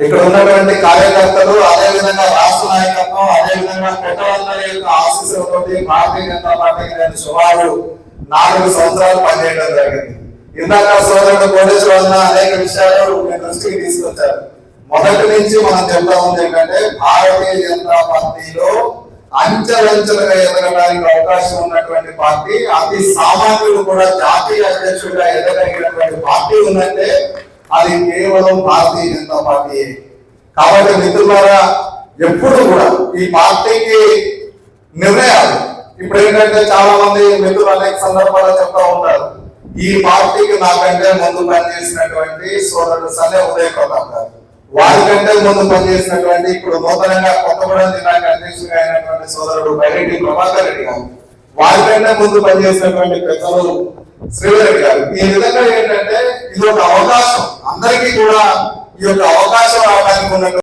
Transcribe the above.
ఇక్కడ ఉన్నటువంటి కార్యకర్తలు, అదేవిధంగా రాష్ట్ర నాయకత్వం, అదేవిధంగా పెద్దలందరి యొక్క ఆశీస్సులతో భారతీయ జనతా పార్టీకి నేను సుమారు 4 సంవత్సరాలు పనిచేయడం జరిగింది. ఇందాక సోదరుడు కోటేశ్వర అనేక విషయాలు మీ దృష్టికి తీసుకొచ్చారు. మొదటి నుంచి మనం చెప్తా ఉంది ఏంటంటే భారతీయ జనతా పార్టీలో అంచెలంచెలుగా ఎదగడానికి అవకాశం ఉన్నటువంటి పార్టీ, అతి సామాన్యులు కూడా జాతీయ అధ్యక్షుడిగా ఎదగలిగినటువంటి పార్టీ ఉందంటే అది కేవలం భారతీయ జనతా పార్టీ. కాబట్టి మిత్రులారా, ఎప్పుడు కూడా ఈ పార్టీకి నిర్ణయాలు ఇప్పుడు ఏంటంటే చాలా మంది మిత్రులు అనేక సందర్భాల్లో చెప్తా ఉంటారు, ఈ పార్టీకి నాకంటే ముందు పనిచేసినటువంటి సోదరుడు సనే ఉదయ ప్రతాప్ గారు, వారికంటే ముందు పనిచేసినటువంటి ఇప్పుడు నూతనంగా కొత్తగూడెం జిల్లాకి అధ్యక్షుడిగా అయినటువంటి సోదరుడు బైరెడ్డి ప్రభాకర్ రెడ్డి గారు, వారికంటే ముందు పనిచేసినటువంటి పెద్దలు శ్రీధర్ గారు. ఈ విధంగా ఏంటంటే ఇది ఒక అవకాశం, అందరికీ కూడా ఈ యొక్క అవకాశం రావడానికి ఉన్న